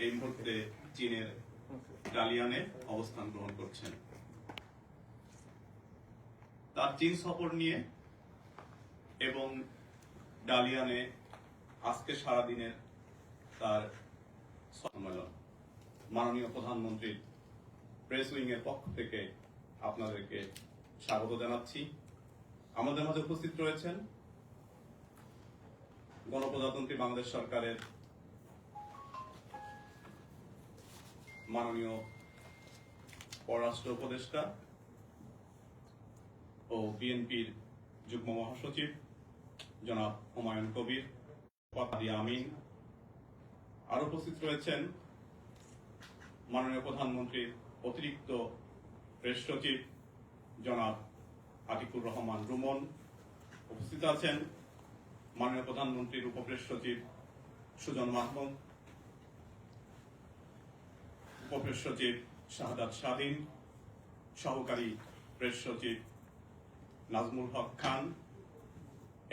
এই মুহূর্তে চীনের ডালিয়ানে অবস্থান গ্রহণ করছেন। তার চীন সফর নিয়ে এবং ডালিয়ানে আজকে সারাদিনের তার সম্মেলন, মাননীয় প্রধানমন্ত্রীর প্রেস উইং এর পক্ষ থেকে আপনাদেরকে স্বাগত জানাচ্ছি। আমাদের মাঝে উপস্থিত রয়েছেন গণপ্রজাতন্ত্রী বাংলাদেশ সরকারের মাননীয় পররাষ্ট্র উপদেষ্টা ও বিএনপির যুগ্ম মহাসচিব জনাব হুমায়ুন কবির, আমিন। আরো উপস্থিত রয়েছেন মাননীয় প্রধানমন্ত্রীর অতিরিক্ত প্রেস সচিব জনাব আতিকুর রহমান রুমন। উপস্থিত আছেন মাননীয় প্রধানমন্ত্রীর উপপ্রেস সচিব সুজন মাহমুদ, উপপ্রেস সচিব শাহাদাত স্বাধীন, সহকারী প্রেস সচিব নাজমুল হক খান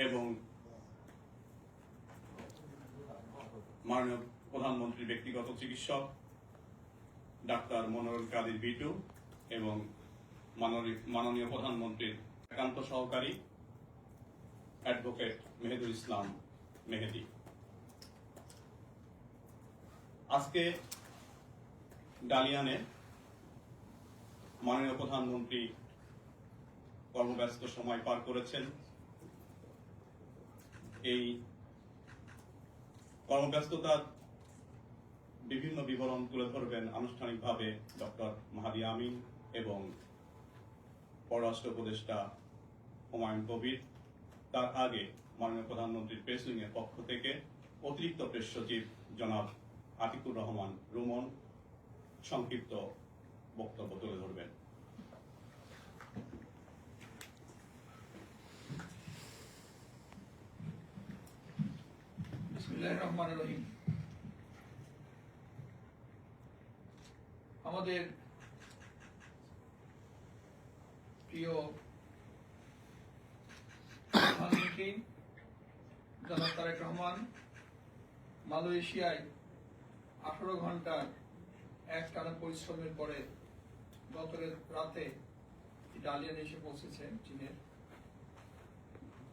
এবং মাননীয় প্রধানমন্ত্রীর ব্যক্তিগত চিকিৎসক ডাক্তার মনোরল কাদির বিটু এবং মাননীয় প্রধানমন্ত্রীর একান্ত সহকারী অ্যাডভোকেট মেহেদুল ইসলাম মেহেদি। আজকে ডালিয়ানে মাননীয় প্রধানমন্ত্রী কর্মব্যস্ত সময় পার করেছেন। এই কর্মব্যস্ততার বিভিন্ন বিবরণ তুলে ধরবেন আনুষ্ঠানিকভাবে ডক্টর মাহাদি আমিন এবং পররাষ্ট্র উপদেষ্টা হুমায়ুন কবির। তার আগে মাননীয় প্রধানমন্ত্রীর প্রেস উইং এর পক্ষ থেকে অতিরিক্ত প্রেস সচিব জনাব আতিকুর রহমান রুমন সংক্ষিপ্ত বক্তব্য তুলে ধরবেন। বিসমিল্লাহির রহমানির রহিম। আমাদের প্রিয় প্রধানমন্ত্রী জনাব তারেক রহমান মালয়েশিয়ায় 18 ঘন্টার একটানা পরিশ্রমের পরে গত রাতে ডালিয়ানে এসে পৌঁছেছেন চীনের।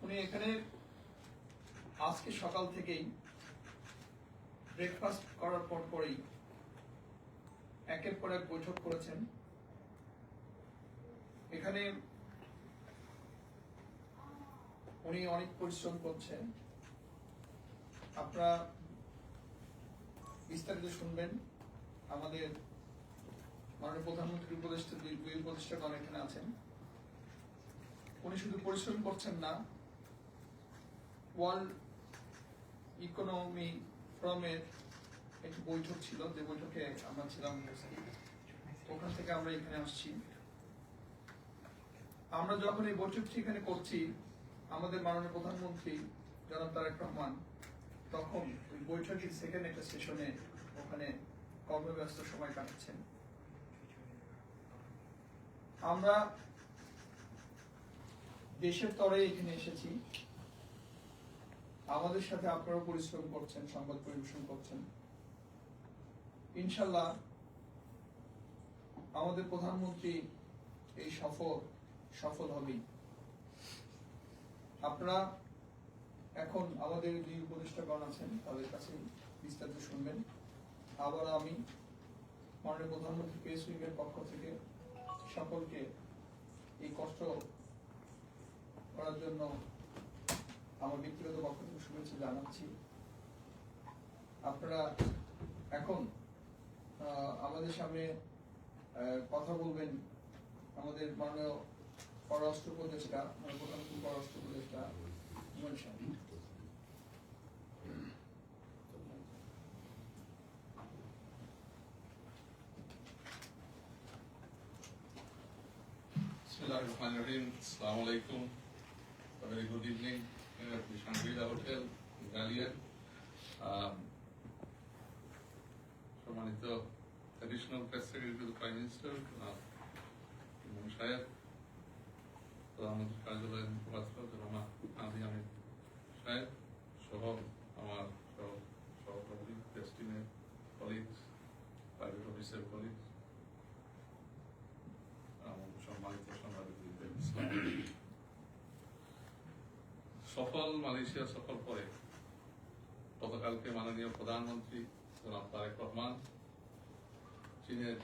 উনি এখানে আজকে সকাল থেকেই ব্রেকফাস্ট করার পরেই একের পর এক বৈঠক করেছেন। এখানে উনি অনেক পরিশ্রম করছেন। আপনারা বিস্তারিত শুনবেন। আমাদের মাননীয় প্রধানমন্ত্রীর উপদেষ্টা, দুই উপদেষ্টাগণ এখানে আছেন। উনি শুধু পরিশ্রম করছেন না, ওয়ার্ল্ড ইকোনমি ফোরামের একটি বৈঠক ছিল, যে বৈঠকে আমরা ছিলাম, ওখান থেকে আমরা এখানে আসছি। আমরা যখন এই বৈঠকটি এখানে করছি, আমাদের মাননীয় প্রধানমন্ত্রী জনাব তারেক রহমান তখন ওই বৈঠকের সেকেন্ড একটা সেশনে ওখানে কর্মব্যস্ত সময় কাটাচ্ছেন। আমরা দেশের তরে এখানে এসেছি, আমাদের সাথে আপনারা পরিশ্রম করছেন, সংবাদ পরিবেশন করছেন। ইনশাল্লাহ আমাদের প্রধানমন্ত্রী এই সফল হবেই। আপনারা এখন আমাদের দুই উপদেষ্টাগণ আছেন, তাদের কাছে বিস্তারিত শুনবেন। আবার আমি মাননীয় প্রধানমন্ত্রী প্রেস উইং এর পক্ষ থেকে সকলকে এই কষ্ট করার জন্য আমার ব্যক্তিগত পক্ষ থেকে শুভেচ্ছা জানাচ্ছি। আপনারা এখন আমাদের সামনে কথা বলবেন আমাদের মাননীয় পররাষ্ট্র উপদেষ্টা, প্রধানমন্ত্রী পররাষ্ট্র উপদেষ্টা হুমায়ুন সাহেব। Bismillahirrahmanirrahim. Assalamu alaikum. A very good evening at the Shangri-La Hotel in Dalian. সম্মানিত Additional Press Secretary to the Prime Minister, Imam Shayad, প্রধানমন্ত্রীর কার্যালয়ের মুখপাত্র জনাব মাহাদি আমিন সাহেব সহ আমার সহকর্মী, প্রেস টিমের কলিগস, Sir colleagues, সম্মানিত সাংবাদিকবৃন্দ, আসসালামু আলাইকুম। সফল মালয়েশিয়া সফর পরে গতকালকে মাননীয় প্রধানমন্ত্রী জনাব তারেক রহমান চীনের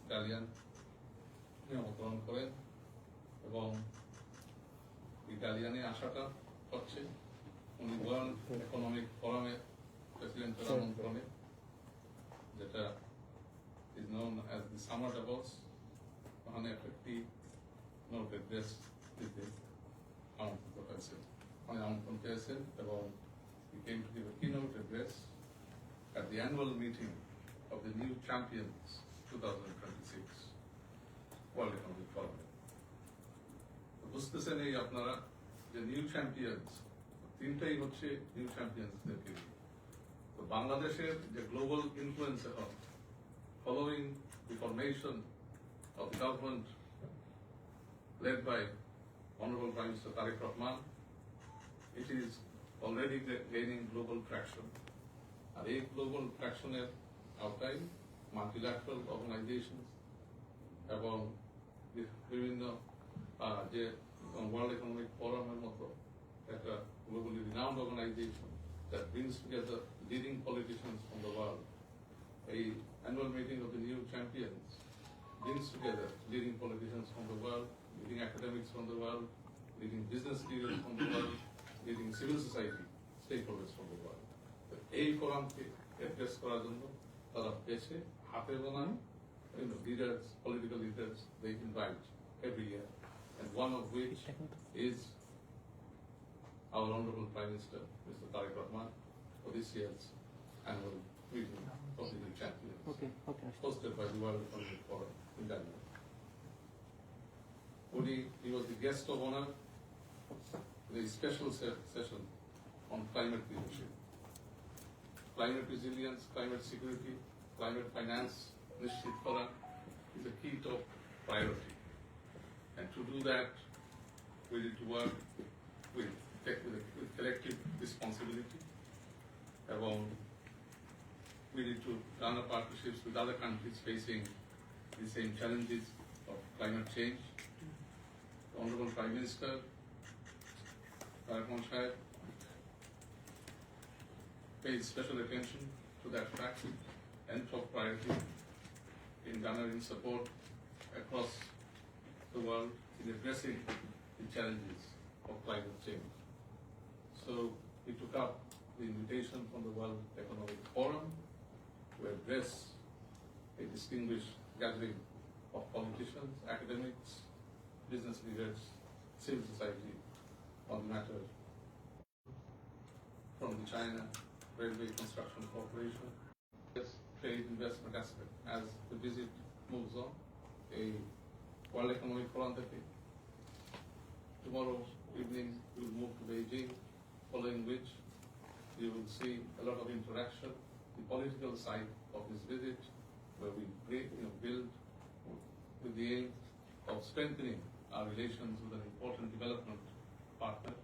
ইটালিয়ান নিমন্ত্রণ করেন এবং ইটালিয়ানে আসাটা হচ্ছে উনি ওয়ার্ল্ড ইকোনমিক ফোরামের প্রেসিডেন্টের আমন্ত্রণে, যেটা is known as the Summer Davos, ওখানে একটি নোট অ্যাড্রেস দিতে আমন্ত্রিত হয়েছেন, মানে আমন্ত্রণ পেয়েছেন এবং he came to give a keynote address at the annual meeting of the New Champions 2026 World Economic Forum. বুঝতেছেন এই আপনারা যে নিউ চ্যাম্পিয়ন্স তিনটাই হচ্ছে নিউ চ্যাম্পিয়ন্সদেরকে নিয়ে। তো বাংলাদেশের যে গ্লোবাল ইনফ্লুয়েন্স এখন following the formation of the government led by Honorable Prime Minister Tariq Rahman, it is already gaining global traction. And a global traction outside multilateral organizations এবং বিভিন্ন যে ওয়ার্ল্ড ইকোনমিক ফোরামের মতো একটা globally renowned organization that brings together leading politicians from the world. A annual meeting of the New Champions brings together leading politicians from the world, leading academics from the world, leading business leaders from the world, leading civil society stakeholders from the world. এই ফোরামকে address করার জন্য তারা পেছে হাতে বানান leaders, political leaders they invite every year, and one of which is our Honorable Prime Minister, Mr. Tariq Rahman, for this year's annual meeting of the New Champions, hosted by the World Economic Forum in Denmark. He was the guest of honor in a special session on climate leadership. Climate resilience, climate security, climate finance, Nishit Kora is a key top priority. And to do that, we need to work with collective responsibility. We need to garner partnerships with other countries facing the same challenges of climate change. The Honorable Prime Minister, Rahman Shahid, pays special attention to that fact and top priority in garnering support across the world in addressing the challenges of climate change. So he took up the invitation from the World Economic Forum to address a distinguished gathering of politicians, academics, business leaders, civil society on the matter from the China Railway Construction Corporation. Trade investment aspect as the visit moves on. A World Economic Forum tomorrow evening we will move to Beijing, following which you will see a lot of interaction, the political side of this visit, where we build with the aim of strengthening our relations with an important development partner.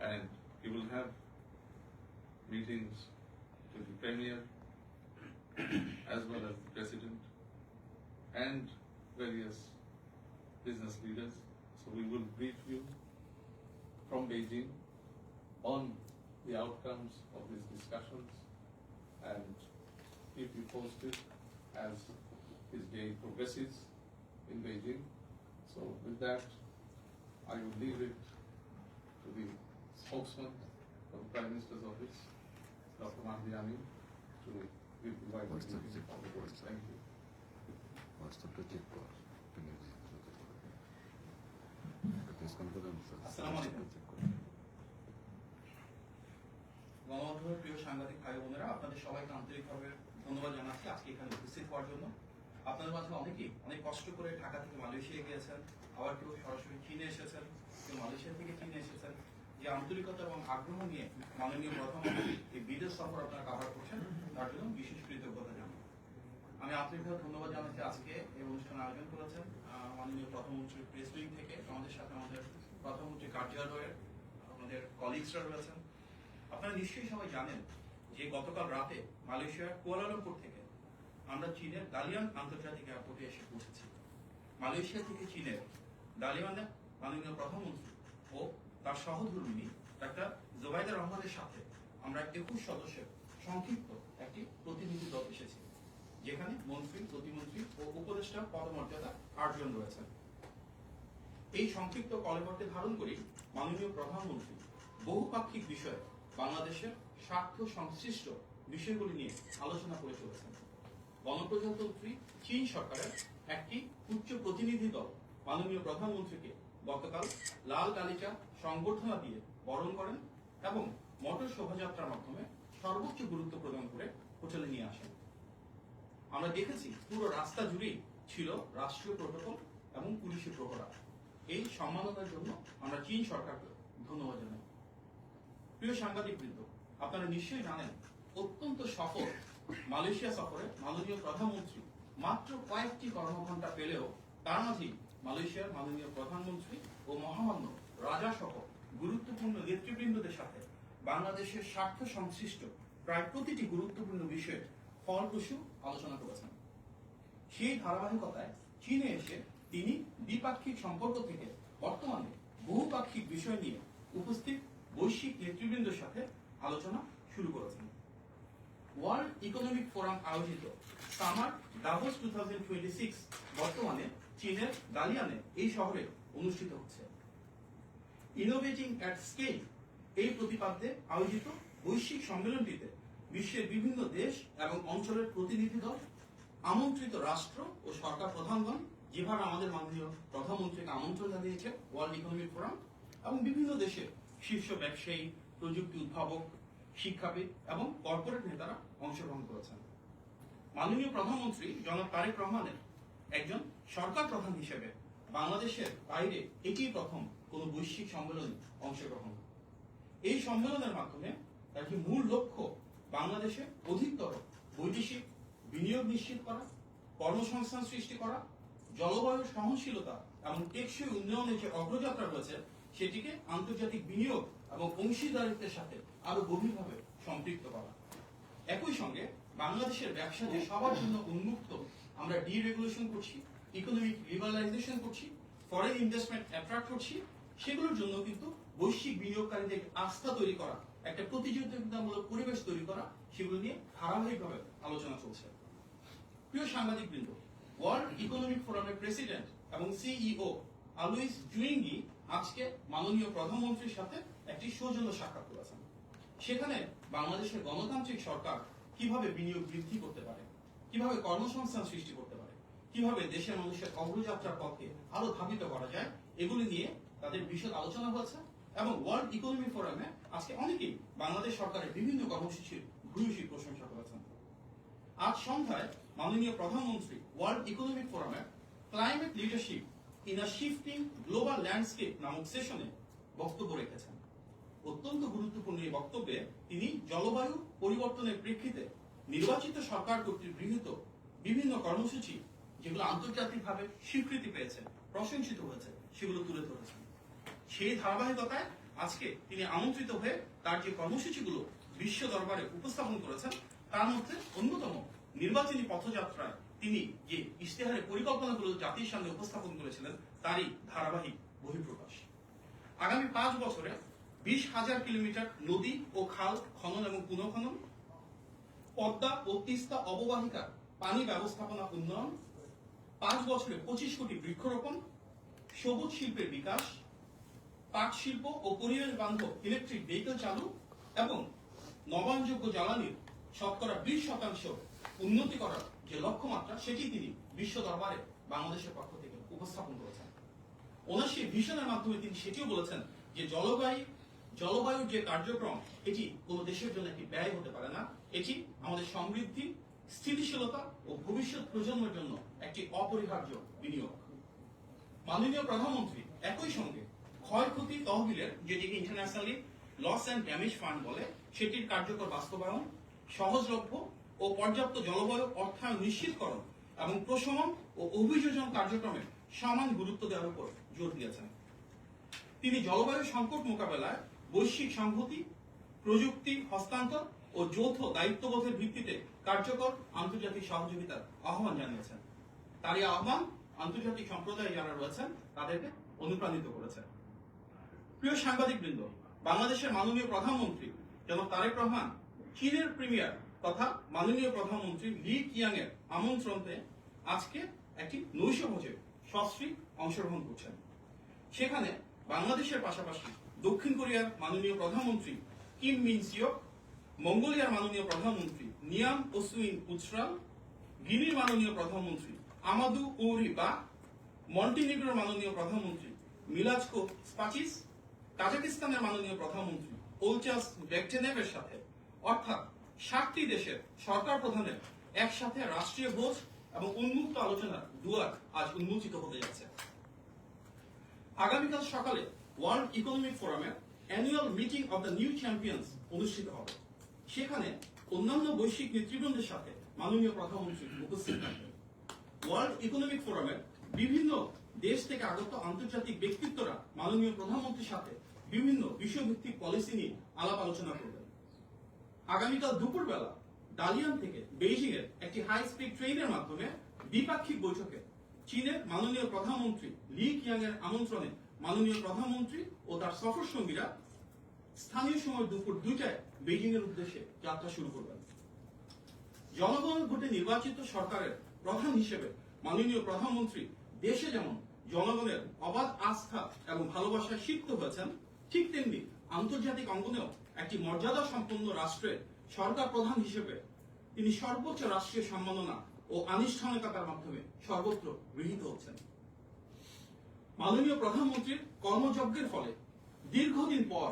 And we will have meetings with the Premier as well as the President and various business leaders. So we will brief you from Beijing on the outcomes of these discussions and keep you posted as this day progresses in Beijing. So with that, I will leave it to the spokesman of the Prime Minister's office, Dr. Mahdi Amin, to give the wider briefing of the board. Thank you. আসসালামু আলাইকুম। গণমাধ্যমের প্রিয় সাংবাদিক ভাই বোনেরা, আপনাদের সবাইকে আন্তরিকভাবে ধন্যবাদ জানাচ্ছি আজকে এখানে উপস্থিত হওয়ার জন্য। আপনাদের মাঝে অনেকেই অনেক কষ্ট করে ঢাকা থেকে মালয়েশিয়া গিয়েছেন, আবার কেউ সরাসরি চীনে এসেছেন, কেউ মালয়েশিয়া থেকে চীনে এসেছেন। যে আন্তরিকতা এবং আগ্রহ নিয়ে মাননীয় প্রধানমন্ত্রী এই বিদেশ সফর আপনারা কাভার করছেন, তার জন্য বিশেষ কৃতজ্ঞতা জানাই। আমি আন্তরিকভাবে ধন্যবাদ জানাচ্ছি আজকে এই অনুষ্ঠান আয়োজন করেছেন মাননীয় প্রধানমন্ত্রীর প্রেস উইং থেকে। আমাদের সাথে আমাদের প্রধানমন্ত্রী কার্যালয়ের আমাদের কলিগসরা রয়েছেন। আপনারা নিশ্চয়ই সবাই জানেন যে গতকাল রাতে মালয়েশিয়ার কুয়ালালামপুর থেকে আমরা চীনের দালিয়ান আন্তর্জাতিক এয়ারপোর্টে এসে পৌঁছেছি। মালয়েশিয়া থেকে চীনের দালিয়ানের মাননীয় প্রধানমন্ত্রী ও তার সহধর্মিণী ডাক্তার জোবাইদা রহমানের সাথে আমরা 21 সদস্যের সংক্ষিপ্ত একটি প্রতিনিধি দল এসেছি, যেখানে মন্ত্রী, প্রতিমন্ত্রী ও উপদেষ্টা পদমর্যাদা 8 জন রয়েছেন। এই সংক্ষিপ্ত কলেবরটি ধারণ করি মাননীয় প্রধানমন্ত্রী বহুপাক্ষিক বিষয়ে বাংলাদেশের স্বার্থ সংশ্লিষ্ট বিষয়গুলি নিয়ে আলোচনা করে চলেছেন। গণপ্রজাতন্ত্রী চীন সরকারের একটি উচ্চ প্রতিনিধি দল মাননীয় প্রধানমন্ত্রীকে গতকাল লাল গালিচা সংবর্ধনা দিয়ে বরণ করেন এবং মোটর শোভাযাত্রার মাধ্যমে সর্বোচ্চ গুরুত্ব প্রদান করে হোটেলে নিয়ে আসেন। আমরা দেখেছি পুরো রাস্তা জুড়েই ছিল রাষ্ট্রীয় প্রোটোকল এবং পুলিশি প্রহরা। এই সম্মাননার জন্য আমরা চীন সরকারকে ধন্যবাদ জানাই। প্রিয় সাংবাদিকবৃন্দ, আপনারা নিশ্চয়ই জানেন অত্যন্ত সফল মালয়েশিয়া সফরে মাননীয় প্রধানমন্ত্রী মাত্র কয়েকটি কর্মঘণ্টা পেলেও তার মাঝেই মালয়েশিয়ার মাননীয় প্রধানমন্ত্রী ও মহামান্য রাজা সহ গুরুত্বপূর্ণ নেতৃবৃন্দদের সাথে বাংলাদেশের স্বার্থ সংশ্লিষ্ট প্রায় প্রতিটি গুরুত্বপূর্ণ বিষয়ে ফলপ্রসূ আলোচনা করেছেন। সেই ধারাবাহিকতায় চীনে এসে তিনি দ্বিপাক্ষিক সম্পর্ক থেকে বর্তমানে বহুপাক্ষিক বিষয় নিয়ে উপস্থিত বৈশ্বিক নেতৃবৃন্দের সাথে আলোচনা শুরু করেছেন। ওয়ার্ল্ড ইকোনমিক ফোরাম আয়োজিত সামার দাভোস 2026 বর্তমানে চীনের দালিয়ানে এই শহরে অনুষ্ঠিত হচ্ছে। ইনোভেটিং অ্যাট স্কেল এই প্রতিপাদ্যে আয়োজিত বৈশ্বিক সম্মেলনটিতে বিশ্বের বিভিন্ন দেশ এবং অঞ্চলের প্রতিনিধি দল, আমন্ত্রিত রাষ্ট্র ও সরকার প্রধানগণ, যেভাবে আমাদের মাননীয় প্রধানমন্ত্রীকে আমন্ত্রণ জানিয়েছে ওয়ার্ল্ড ইকোনমিক ফোরাম, এবং বিভিন্ন দেশের শীর্ষ ব্যবসায়ী, প্রযুক্তি উদ্ভাবক, শিক্ষাবিদ এবং কর্পোরেট নেতারা অংশগ্রহণ করেছেন। মাননীয় প্রধানমন্ত্রী জনাব তারেক রহমানের একজন সরকার প্রধান হিসেবে বাংলাদেশের বাইরে এটি প্রথম কোন বৈশ্বিক সম্মেলনে অংশগ্রহণ। এই সম্মেলনের মাধ্যমে তার যে মূল লক্ষ্য বাংলাদেশে অধিকতর বৈদেশিক বিনিয়োগ নিশ্চিত করা, কর্মসংস্থান সৃষ্টি করা, জলবায়ু সহনশীলতা এবং টেকসই উন্নয়নের যে অগ্রযাত্রা রয়েছে সেটিকে আন্তর্জাতিক বিনিয়োগ এবং অংশীদারিত্বের সাথে আরো গভীরভাবে সম্পৃক্ত করা। একই সঙ্গে বাংলাদেশের ব্যবসা যে সবার জন্য উন্মুক্ত, আমরা ডিরেগুলেশন করছি, ইকোনমিক লিবারালাইজেশন করছি, ফরেন ইনভেস্টমেন্ট অ্যাট্রাক্ট করছি, সেগুলোর জন্য কিন্তু বৈশ্বিক বিনিয়োগকারীদের আস্থা তৈরি করা, একটা প্রতিযোগিতামূলক পরিবেশ তৈরি করা, সেগুলো নিয়ে ধারাবাহিকভাবে আলোচনা চলছে। প্রিয় সাংবাদিকবৃন্দ, ওয়ার্ল্ড ইকোনমিক ফোরামের প্রেসিডেন্ট এবং সিইও আলুইস জুইঙ্গি আজকে মাননীয় প্রধানমন্ত্রীর সাথে একটি সৌজন্য সাক্ষাৎ করেছেন। সেখানে বাংলাদেশের গণতান্ত্রিক সরকার কিভাবে বিনিয়োগ বৃদ্ধি করতে পারে, কিভাবে কর্মসংস্থান সৃষ্টি করতে পারে, কিভাবে দেশের মানুষের অগ্রযাত্রার পথে আরো ধাবিত করা যায়, এগুলি নিয়ে তাদের বিশদ আলোচনা হয়েছে। এবং ওয়ার্ল্ড ইকোনমিক ফোরামে আজকে অনেকেই বাংলাদেশ সরকারের বিভিন্ন কর্মসূচির ভূয়সী প্রশংসা করেছেন। আজ সন্ধ্যায় মাননীয় প্রধানমন্ত্রী ওয়ার্ল্ড ইকোনমিক ফোরামের climate leadership in a shifting global landscape নামক সেশনে বক্তব্য রেখেছেন। অত্যন্ত গুরুত্বপূর্ণ এই বক্তব্যে তিনি জলবায়ু পরিবর্তনের প্রেক্ষিতে নির্বাচিত সরকার কর্তৃক গৃহীত বিভিন্ন কর্মসূচি, যেগুলো আন্তর্জাতিকভাবে স্বীকৃতি পেয়েছে, প্রশংসিত হয়েছে, সেগুলো তুলে ধরেছেন। সেই ধারাবাহিকতায় আজকে তিনি আমন্ত্রিত হয়ে তার যে কর্মসূচিগুলো বিশ্ব দরবারে উপস্থাপন করেছেন, তার মধ্যে অন্যতম নির্বাচনী পথযাত্রায় তিনি যে ইশতেহারের পরিকল্পনাগুলো জাতির সামনে উপস্থাপন করেছিলেন, তারই ধারাবাহিক বহিঃপ্রকাশ। আগামী 5 বছরে 20,000 কিলোমিটার নদী ও খাল খনন এবং পুনঃখনন, পদ্মা ও তিস্তা অববাহিকার পানি ব্যবস্থাপনা উন্নয়ন, 5 বছরে 25 কোটি বৃক্ষরোপণ, সবুজ শিল্পের বিকাশ, পাট শিল্প ও পরিবেশ বান্ধব ইলেকট্রিক ভেহিকল চালু এবং নবায়নযোগ্য জ্বালানির শতকরা 20% উন্নতি করার যে লক্ষ্যমাত্রা, সেটি তিনি বিশ্ব দরবারে বাংলাদেশের পক্ষ থেকে উপস্থাপন করেছেন। ওনার সেই ভিশনের মাধ্যমে তিনি সেটিও বলেছেন যে জলবায়ুর যে কার্যক্রম, এটি কোন দেশের জন্য একটি ব্যয় হতে পারে না, এটি আমাদের সমৃদ্ধি, স্থিতিশীলতা ও ভবিষ্যৎ প্রজন্মের জন্য একটি অপরিহার্য বিনিয়োগ। মাননীয় প্রধানমন্ত্রী একই সঙ্গে ক্ষয়ক্ষতি তহবিলের, যেটিকে internationally loss and damage fund বলে, সেটির কার্যকর বাস্তবায়ন, সহজলভ্য ও পর্যাপ্ত জলবায়ু অর্থায়ন নিশ্চিতকরণ এবং প্রশমন ও অভিযোজন কার্যক্রমে সমান গুরুত্ব দেওয়ার উপর জোর দিয়েছেন। তিনি জলবায়ু সংকট মোকাবেলায় বৈশ্বিক সংহতি, প্রযুক্তি হস্তান্তর ও যৌথ দায়িত্ববোধের ভিত্তিতে কার্যকর আন্তর্জাতিক সহযোগিতার আহ্বান জানিয়েছেন। তার এই আহ্বান আন্তর্জাতিক সম্প্রদায় যারা রয়েছেন তাদেরকে অনুপ্রাণিত করেছে। প্রিয় সাংবাদিকবৃন্দ, বাংলাদেশের মাননীয় প্রধানমন্ত্রী জনাব তারেক রহমান চীনের প্রিমিয়ার তথা মাননীয় প্রধানমন্ত্রী লি কিয়াং এর আমন্ত্রণে আজকে একটি নৈশভোজে সস্ত্রীক অংশগ্রহণ করছেন। সেখানে বাংলাদেশের পাশাপাশি দক্ষিণ কোরিয়ার মাননীয় প্রধানমন্ত্রী কিম মিন সিওক, মঙ্গোলিয়ার মাননীয় প্রধানমন্ত্রী নিয়াম ওসুইন উচরাল, গিনির মাননীয় প্রধানমন্ত্রী আমাদু উরি বা, মন্টিনিগ্রোর মাননীয় প্রধানমন্ত্রী মিলাজকো স্পাচিস, কাজাকিস্তানের মাননীয় প্রধানমন্ত্রী ওলচাস বেকটেনেভের সাথে অর্থাৎ 7টি দেশের সরকার প্রধানের একসাথে রাষ্ট্রীয় ভোজ এবং উন্মুক্ত আলোচনার দুয়ার আজ উন্মোচিত হতে যাচ্ছে। আগামীকাল সকালে ওয়ার্ল্ড ইকোনমিক ফোরামের annual meeting of the new champions অনুষ্ঠিত হবে। সেখানে অন্যান্য বৈশ্বিক নেতৃবৃন্দের সাথে মাননীয় প্রধানমন্ত্রী উপস্থিত থাকবেন। ওয়ার্ল্ড ইকোনমিক ফোরামের বিভিন্ন দেশ থেকে আগত আন্তর্জাতিক ব্যক্তিত্বরা মাননীয় প্রধানমন্ত্রীর সাথে বিভিন্ন বিষয়ভিত্তিক পলিসি নিয়ে আলাপ আলোচনা করবেন। আগামীকাল দুপুরবেলা ডালিয়ান থেকে বেইজিং এর একটি হাই স্পিড ট্রেনের মাধ্যমে দ্বিপাক্ষিক বৈঠকে চীনের মাননীয় প্রধানমন্ত্রী লি কিয়াং এর আমন্ত্রণে মাননীয় প্রধানমন্ত্রী ও তার সফর সঙ্গীরা স্থানীয় সময় দুপুর 2টায় বেইজিং এর উদ্দেশ্যে যাত্রা শুরু করবেন। জনগণের ভোটে নির্বাচিত সরকারের প্রধান হিসেবে মাননীয় প্রধানমন্ত্রী দেশে যেমন জনগণের অবাধ আস্থা এবং ভালোবাসায় সিক্ত হয়েছেন, ঠিক তেমনি আন্তর্জাতিক অঙ্গনেও একটি মর্যাদা সম্পন্ন রাষ্ট্রের সরকার প্রধান হিসেবে তিনি সর্বোচ্চ রাষ্ট্রীয় সম্মাননা ও আনুষ্ঠানিকতার মাধ্যমে সর্বত্র গৃহীত হচ্ছেন। মাননীয় প্রধানমন্ত্রীর কর্মযজ্ঞের ফলে দীর্ঘদিন পর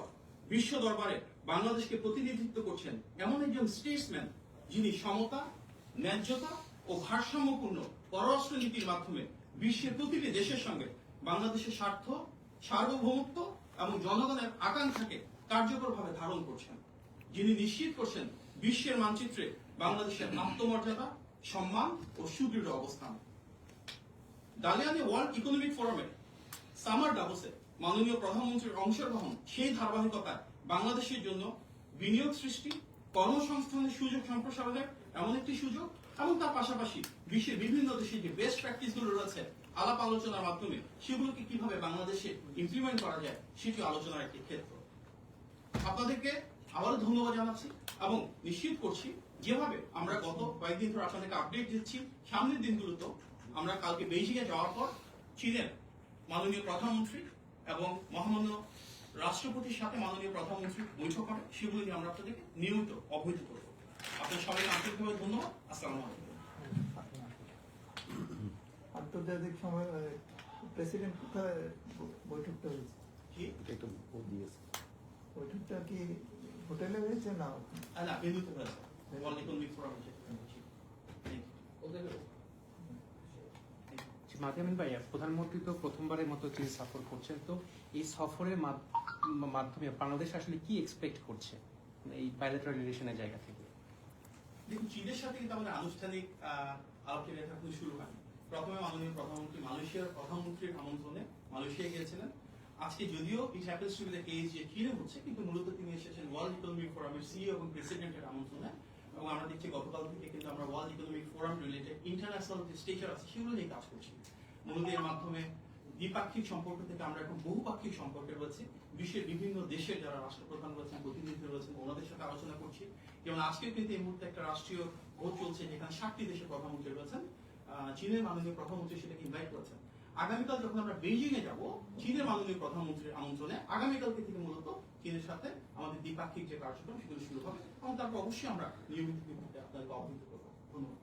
বিশ্ব দরবারে বাংলাদেশকে প্রতিনিধিত্ব করছেন এমন একজন স্টেটসম্যান যিনি সমতা, ন্যায্যতা ও ভারসাম্যপূর্ণ পররাষ্ট্র নীতির মাধ্যমে বিশ্বের প্রতিটি দেশের সঙ্গে বাংলাদেশের স্বার্থ, সার্বভৌমত্ব এবং জনগণের আকাঙ্ক্ষাকে কার্যকরভাবে ধারণ করছেন, যিনি নিশ্চিত করছেন বিশ্বের মানচিত্রে বাংলাদেশের আত্মমর্যাদা, সম্মান ও সুদৃঢ় অবস্থান। ডালিয়ানে ওয়ার্ল্ড ইকোনমিক ফোরামে সামার ডাভোসে মাননীয় প্রধানমন্ত্রীর অংশগ্রহণ সেই ধারাবাহিকতায় বাংলাদেশের জন্য বিনিয়োগ সৃষ্টি, কর্মসংস্থানের সুযোগ সম্প্রসারণের এমন একটি সুযোগ এবং তার পাশাপাশি বিশ্বের বিভিন্ন দেশে যে বেস্ট প্র্যাকটিস গুলো রয়েছে আলাপ আলোচনার মাধ্যমে সেগুলোকে কিভাবে বাংলাদেশে ইমপ্লিমেন্ট করা যায় সেটি আলোচনার একটি ক্ষেত্র। আপনাদেরকে আবারও ধন্যবাদ জানাচ্ছি এবং নিশ্চিত করছি যেভাবে আমরা গত কয়েকদিন ধরে আপনাদেরকে আপডেট দিচ্ছি, সামনের দিনগুলোতেও আমরা কালকে বেইজিং এ যাওয়ার পর চীনের মাননীয় প্রধানমন্ত্রী এবং মহামান্য রাষ্ট্রপতির সাথে মাননীয় প্রধানমন্ত্রী বৈঠক করে সেগুলো নিয়ে আমরা আপনাদেরকে নিয়মিত অবহিত করব। আপনাদের সবাইকে আন্তরিকভাবে ধন্যবাদ। আসসালামু আলাইকুম। আন্তর্জাতিক সময় প্রেসিডেন্ট কোথায় বৈঠকটা হয়েছে? কি? বৈঠকটা কি হোটেলে হয়েছে না? না, বেলুতে হয়েছে। ওয়ার্ল্ড ইকোনমিক ফোরাম যেখানে হচ্ছে। মাহদিয়ামিন ভাইয়া, প্রধানমন্ত্রী তো প্রথমবারের মতো চীন সফর করছেন, তো এই সফরের মাধ্যমে বাংলাদেশ আসলে কি এক্সপেক্ট করছে এই বাইলেটারাল রিলেশনের জায়গা থেকে? দেখুন, চীনের সাথে কিন্তু আমাদের আনুষ্ঠানিক আলাপচারিতা এখন শুরু হয়নি। প্রথমে মাননীয় প্রধানমন্ত্রী মালয়েশিয়ার প্রধানমন্ত্রীর আমন্ত্রণে মালয়েশিয়া গিয়েছিলেন। আজকে যদিও it happens to B the case যে চীনে হচ্ছে, কিন্তু মূলত তিনি এসেছেন ওয়ার্ল্ড ইকোনমিক ফোরামের সিইও এবং প্রেসিডেন্টের আমন্ত্রণে। এবং আমরা দেখছি গতকাল থেকে কিন্তু আমরা world economic forum related international যে স্টেচার আছে সেগুলো নিয়ে কাজ করছি। মূলত এর মাধ্যমে দ্বিপাক্ষিক সম্পর্ক থেকে আমরা এখন বহুপাক্ষিক সম্পর্কে রয়েছে। বিশ্বের বিভিন্ন দেশের যারা রাষ্ট্রপ্রধান রয়েছেন, প্রতিনিধি রয়েছেন, ওনাদের সাথে আলোচনা করছি। যেমন আজকে কিন্তু এই মুহূর্তে একটা রাষ্ট্রীয় ভোট চলছে যেখানে 7টি দেশের প্রধানমন্ত্রী রয়েছেন। চীনের মাননীয় প্রধানমন্ত্রী সেটাকে ইনভাইট করেছেন। আগামীকাল যখন আমরা বেইজিং এ যাব চীনের মাননীয় প্রধানমন্ত্রীর আমন্ত্রণে, আগামীকালকে থেকে মূলত চীনের সাথে আমাদের দ্বিপাক্ষিক যে কার্যক্রম সেগুলো শুরু হবে এবং তারপর অবশ্যই আমরা নিয়মিত আপনাদেরকে অবহিত করবো। ধন্যবাদ।